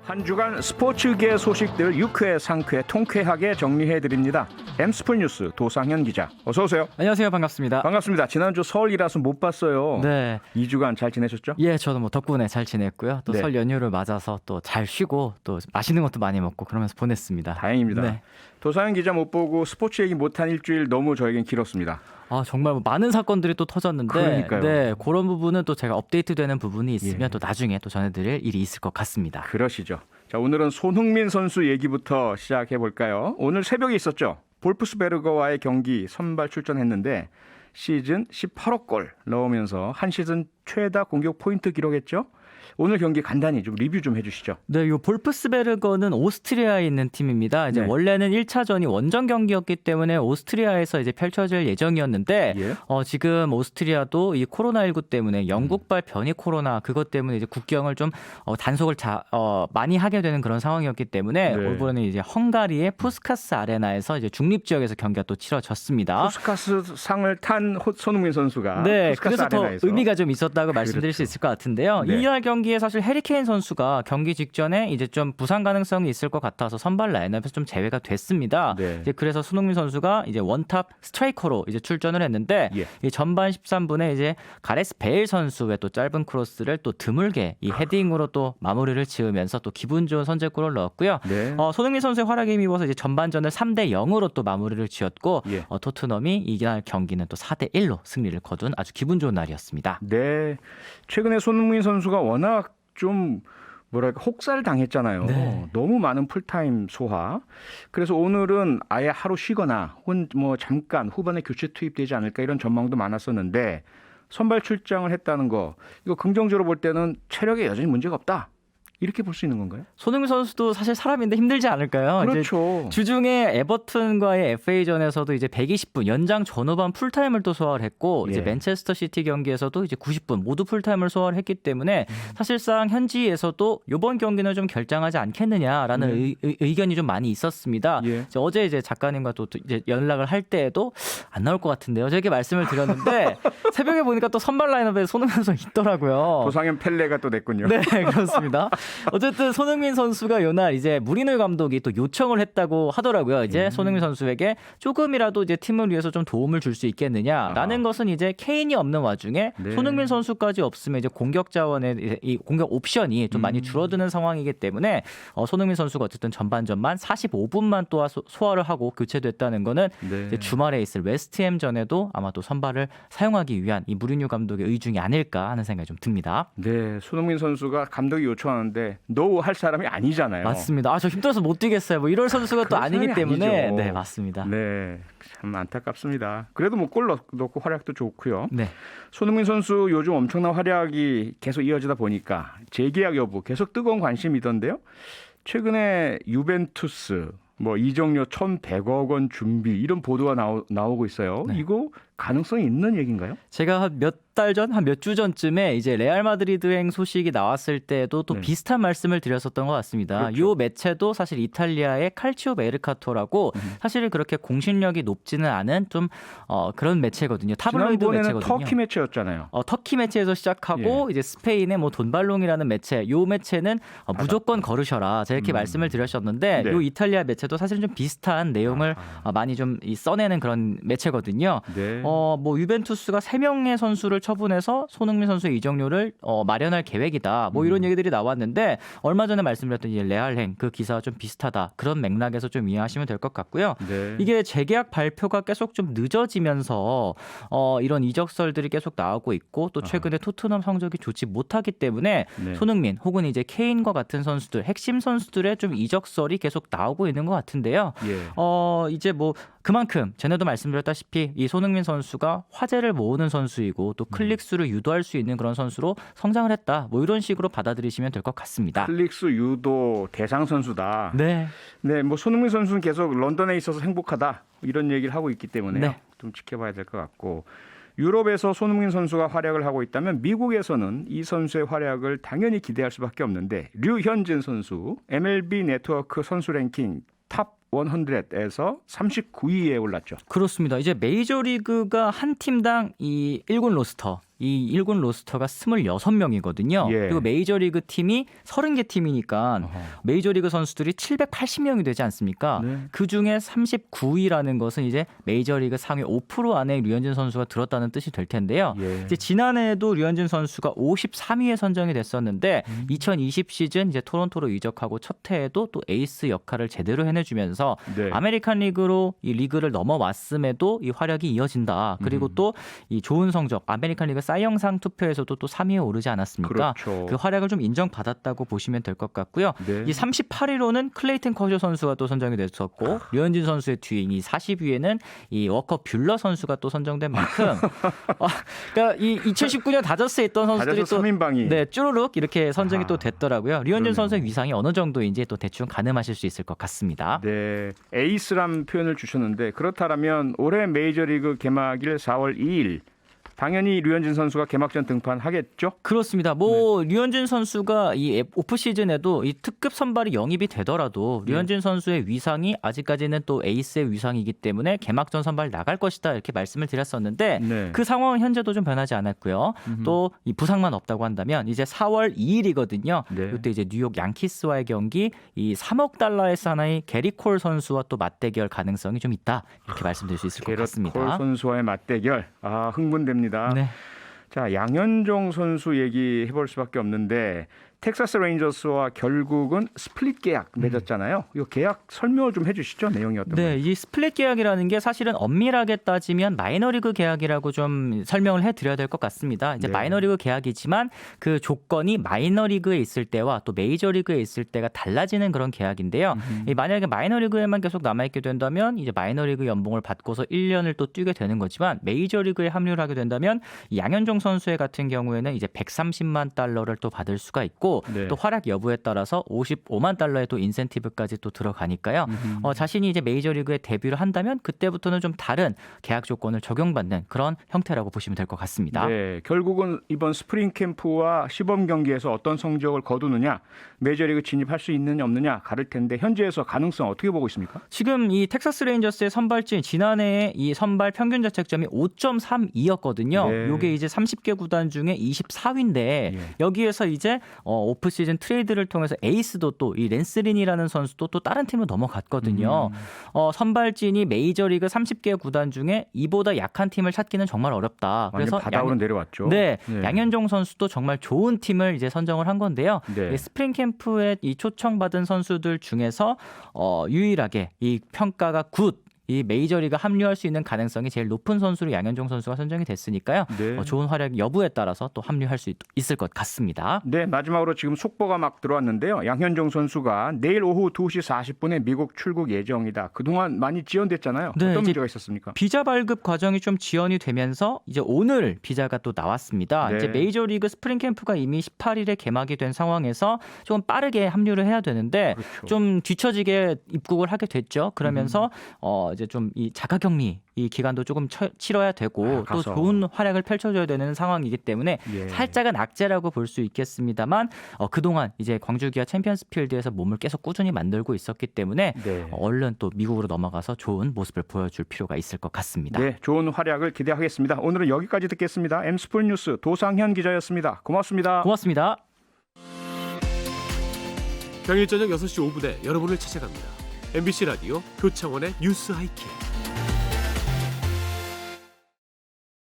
한 주간 스포츠계 소식들 유쾌, 상쾌, 통쾌하게 정리해드립니다. M스포츠 뉴스 도상현 기자, 어서 오세요. 안녕하세요. 반갑습니다. 반갑습니다. 지난주 설이라서 못 봤어요. 네. 2주간 잘 지내셨죠? 예, 저도 뭐 덕분에 잘 지냈고요. 또 네. 설 연휴를 맞아서 또 잘 쉬고 또 맛있는 것도 많이 먹고 그러면서 보냈습니다. 다행입니다. 네. 도상현 기자 못 보고 스포츠 얘기 못한 일주일 너무 저에겐 길었습니다. 아, 정말 뭐 많은 사건들이 또 터졌는데 그러니까요. 네, 그런 부분은 또 제가 업데이트되는 부분이 있으면 예. 또 나중에 또 전해드릴 일이 있을 것 같습니다. 그러시죠. 자, 오늘은 손흥민 선수 얘기부터 시작해 볼까요? 오늘 새벽에 있었죠. 볼프스베르거와의 경기 선발 출전했는데 시즌 18억 골 넣으면서 한 시즌 최다 공격 포인트 기록했죠. 오늘 경기 간단히 좀 리뷰 좀 해주시죠. 네, 요 볼프스베르거는 오스트리아에 있는 팀입니다. 이제 네. 원래는 1차전이 원정 경기였기 때문에 오스트리아에서 이제 펼쳐질 예정이었는데 예. 지금 오스트리아도 이 코로나19 때문에 영국발 변이 코로나 그것 때문에 이제 국경을 좀 단속을 많이 하게 되는 그런 상황이었기 때문에 네. 올해는 이제 헝가리의 푸스카스 아레나에서 이제 중립 지역에서 경기가 또 치러졌습니다. 푸스카스 상을 탄 손흥민 선수가 네, 푸스카스 그래서 더 아레나에서. 의미가 좀 있었다고 말씀드릴 수 그렇죠. 있을 것 같은데요. 네. 이날 경기에 사실 해리케인 선수가 경기 직전에 이제 좀 부상 가능성이 있을 것 같아서 선발 라인업에서 좀 제외가 됐습니다. 네. 이제 그래서 손흥민 선수가 이제 원탑 스트라이커로 이제 출전을 했는데 예. 이 전반 13분에 이제 가레스 베일 선수의 또 짧은 크로스를 또 드물게 이 헤딩으로 또 마무리를 지으면서 또 기분 좋은 선제골을 넣었고요. 네. 손흥민 선수의 활약에 힘입어서 이제 전반전을 3대 0으로 또 마무리를 지었고 예. 토트넘이 이날 경기는 또 4대 1로 승리를 거둔 아주 기분 좋은 날이었습니다. 네. 최근에 손흥민 선수가 워낙 좀 뭐랄까 혹사를 당했잖아요. 네. 너무 많은 풀타임 소화. 그래서 오늘은 아예 하루 쉬거나 혹은 뭐 잠깐 후반에 교체 투입되지 않을까 이런 전망도 많았었는데 선발 출장을 했다는 거 이거 긍정적으로 볼 때는 체력에 여전히 문제가 없다. 이렇게 볼 수 있는 건가요? 손흥민 선수도 사실 사람인데 힘들지 않을까요? 그렇죠. 이제 주중에 에버튼과의 FA전에서도 이제 120분 연장 전후반 풀타임을 또 소화를 했고 예. 이제 맨체스터 시티 경기에서도 이제 90분 모두 풀타임을 소화를 했기 때문에 사실상 현지에서도 이번 경기는 좀 결장하지 않겠느냐라는 의견이 좀 많이 있었습니다. 예. 이제 어제 이제 작가님과 또 이제 연락을 할 때에도 안 나올 것 같은데요. 저에게 말씀을 드렸는데 새벽에 보니까 또 선발 라인업에 손흥민 선수가 있더라고요. 도상현 펠레가 또 됐군요. 네, 그렇습니다. 어쨌든 손흥민 선수가 이날 이제 무리뉴 감독이 또 요청을 했다고 하더라고요. 이제 손흥민 선수에게 조금이라도 이제 팀을 위해서 좀 도움을 줄 수 있겠느냐라는 것은 이제 케인이 없는 와중에 네. 손흥민 선수까지 없으면 이제 공격 자원의 이 공격 옵션이 좀 많이 줄어드는 상황이기 때문에 손흥민 선수가 어쨌든 전반전만 45분만 또 소화를 하고 교체됐다는 거는 네. 이제 주말에 있을 웨스트햄전에도 아마 또 선발을 사용하기 위한 이 무리뉴 감독의 의중이 아닐까 하는 생각이 좀 듭니다. 네, 손흥민 선수가 감독이 요청하는데 노 할 사람이 아니잖아요. 맞습니다. 저 힘들어서 못 뛰겠어요. 뭐 이럴 선수가 또 그런 아니기 사람이 때문에 아니죠. 네, 맞습니다. 네, 참 안타깝습니다. 그래도 뭐 골 넣고 활약도 좋고요. 네. 손흥민 선수 요즘 엄청난 활약이 계속 이어지다 보니까 재계약 여부 계속 뜨거운 관심이던데요. 최근에 유벤투스 뭐 이적료 1,100억 원 준비 이런 보도가 나오고 있어요. 네. 이거 가능성이 있는 얘기인가요? 제가 한 몇 달 전, 한 몇 주 전쯤에 이제 레알 마드리드행 소식이 나왔을 때도 또 네. 비슷한 말씀을 드렸었던 것 같습니다. 그렇죠. 이 매체도 사실 이탈리아의 칼치오 메르카토라고 사실 그렇게 공신력이 높지는 않은 좀 그런 매체거든요. 타블로이드 지난번에는 매체거든요. 터키 매체였잖아요. 터키 매체에서 시작하고 이제 스페인의 뭐 돈발롱이라는 매체, 요 매체는 무조건 거르셔라. 제가 이렇게 말씀을 드렸었는데 네. 요 이탈리아 매체도 사실 좀 비슷한 내용을 많이 좀 써내는 그런 매체거든요. 네. 뭐 유벤투스가 3명의 선수를 처분해서 손흥민 선수의 이적료를 마련할 계획이다. 뭐 이런 얘기들이 나왔는데 얼마 전에 말씀드렸던 이제 레알행 그 기사와 좀 비슷하다. 그런 맥락에서 좀 이해하시면 될 것 같고요. 네. 이게 재계약 발표가 계속 좀 늦어지면서 이런 이적설들이 계속 나오고 있고 또 최근에 토트넘 성적이 좋지 못하기 때문에 네. 손흥민 혹은 이제 케인과 같은 선수들, 핵심 선수들의 좀 이적설이 계속 나오고 있는 것 같은데요. 예. 이제 뭐 그만큼 전에도 말씀드렸다시피 이 손흥민 선수가 화제를 모으는 선수이고 또 클릭수를 유도할 수 있는 그런 선수로 성장을 했다. 뭐 이런 식으로 받아들이시면 될 것 같습니다. 클릭수 유도 대상 선수다. 네. 네, 뭐 손흥민 선수는 계속 런던에 있어서 행복하다 이런 얘기를 하고 있기 때문에 네. 좀 지켜봐야 될 것 같고 유럽에서 손흥민 선수가 활약을 하고 있다면 미국에서는 이 선수의 활약을 당연히 기대할 수밖에 없는데 류현진 선수 MLB 네트워크 선수 랭킹 탑 100에서 39위에 올랐죠. 그렇습니다. 이제 메이저리그가 한 팀당 이 1군 로스터 이 1군 로스터가 26명이거든요. 예. 그리고 메이저리그 팀이 30개 팀이니까 메이저리그 선수들이 780명이 되지 않습니까? 네. 그중에 39위라는 것은 이제 메이저리그 상위 5% 안에 류현진 선수가 들었다는 뜻이 될 텐데요. 예. 이제 지난해에도 류현진 선수가 53위에 선정이 됐었는데 2020 시즌 이제 토론토로 이적하고 첫 해에도 또 에이스 역할을 제대로 해내주면서 네. 아메리칸 리그로 이 리그를 넘어왔음에도 이 활약이 이어진다. 그리고 또 이 좋은 성적 아메리칸 리그 사이 영상 투표에서도 또 3위에 오르지 않았습니까? 그렇죠. 그 활약을 좀 인정받았다고 보시면 될 것 같고요. 네. 이 38위로는 클레이튼 커쇼 선수가 또 선정이 됐었고 류현진 선수의 뒤인 이 40위에는 이 워커 뷰러 선수가 또 선정된 만큼 그러니까 이 2019년 다저스에 있던 선수들이 다저스 또 3인방이 네, 쭈루룩 이렇게 선정이 또 됐더라고요. 류현진 그러네요. 선수의 위상이 어느 정도인지 또 대충 가늠하실 수 있을 것 같습니다. 네, 에이스란 표현을 주셨는데 그렇다면 올해 메이저리그 개막일 4월 2일 당연히 류현진 선수가 개막전 등판하겠죠? 그렇습니다. 뭐 류현진 선수가 이 오프 시즌에도 이 특급 선발이 영입이 되더라도 류현진 선수의 위상이 아직까지는 또 에이스의 위상이기 때문에 개막전 선발 나갈 것이다 이렇게 말씀을 드렸었는데 네. 그 상황은 현재도 좀 변하지 않았고요. 또 이 부상만 없다고 한다면 이제 4월 2일이거든요. 네. 이때 이제 뉴욕 양키스와의 경기 이 3억 달러의 사나이 게리 콜 선수와 또 맞대결 가능성이 좀 있다 이렇게 말씀드릴 수 있을 것 게럿 같습니다. 콜 선수와의 맞대결. 아, 흥분됩니다. 네. 자, 양현종 선수 얘기해 볼 수밖에 없는데 텍사스 레인저스와 결국은 스플릿 계약 맺었잖아요. 이 계약 설명을 좀 해주시죠. 내용이 어떤 네, 거예요? 이 스플릿 계약이라는 게 사실은 엄밀하게 따지면 마이너리그 계약이라고 좀 설명을 해드려야 될 것 같습니다. 이제 네. 마이너리그 계약이지만 그 조건이 마이너리그에 있을 때와 또 메이저리그에 있을 때가 달라지는 그런 계약인데요. 이 만약에 마이너리그에만 계속 남아있게 된다면 이제 마이너리그 연봉을 받고서 1년을 또 뛰게 되는 거지만 메이저리그에 합류를 하게 된다면 이 양현종 선수의 같은 경우에는 이제 130만 달러를 또 받을 수가 있고 네. 또 활약 여부에 따라서 55만 달러의 또 인센티브까지 또 들어가니까요. 자신이 이제 메이저리그에 데뷔를 한다면 그때부터는 좀 다른 계약 조건을 적용받는 그런 형태라고 보시면 될 것 같습니다. 네, 결국은 이번 스프링 캠프와 시범 경기에서 어떤 성적을 거두느냐, 메이저리그 진입할 수 있느냐 없느냐 가를 텐데 현재에서 가능성 어떻게 보고 있습니까? 지금 이 텍사스 레인저스의 선발진 지난해에 이 선발 평균 자책점이 5.32였거든요. 네. 요게 이제 30개 구단 중에 24위인데 예. 여기에서 이제 오프 시즌 트레이드를 통해서 에이스도 또 이 랜스린이라는 선수도 또 다른 팀으로 넘어갔거든요. 선발진이 메이저리그 30개 구단 중에 이보다 약한 팀을 찾기는 정말 어렵다. 완전 바닥으로 내려왔죠. 네, 네. 양현종 선수도 정말 좋은 팀을 이제 선정을 한 건데요. 네. 이 스프링 캠프에 이 초청받은 선수들 중에서 유일하게 이 평가가 굿. 이 메이저리그 합류할 수 있는 가능성이 제일 높은 선수로 양현종 선수가 선정이 됐으니까요. 네. 좋은 활약 여부에 따라서 또 합류할 수 있을 것 같습니다. 네, 마지막으로 지금 속보가 막 들어왔는데요. 양현종 선수가 내일 오후 2시 40분에 미국 출국 예정이다. 그동안 많이 지연됐잖아요. 네, 어떤 이제 문제가 있었습니까? 비자 발급 과정이 좀 지연이 되면서 이제 오늘 비자가 또 나왔습니다. 네. 이제 메이저리그 스프링 캠프가 이미 18일에 개막이 된 상황에서 좀 빠르게 합류를 해야 되는데 그렇죠. 좀 뒤처지게 입국을 하게 됐죠. 그러면서 이제 좀 이 자가격리 이 기간도 조금 치러야 되고 또 가서. 좋은 활약을 펼쳐줘야 되는 상황이기 때문에 예. 살짝은 악재라고 볼 수 있겠습니다만 그동안 이제 광주기아 챔피언스필드에서 몸을 계속 꾸준히 만들고 있었기 때문에 네. 얼른 또 미국으로 넘어가서 좋은 모습을 보여줄 필요가 있을 것 같습니다. 네, 좋은 활약을 기대하겠습니다. 오늘은 여기까지 듣겠습니다. M스포츠 뉴스 도상현 기자였습니다. 고맙습니다. 고맙습니다. 평일 저녁 6시 5분에 여러분을 찾아갑니다. MBC 라디오 표창원의 뉴스 하이킥.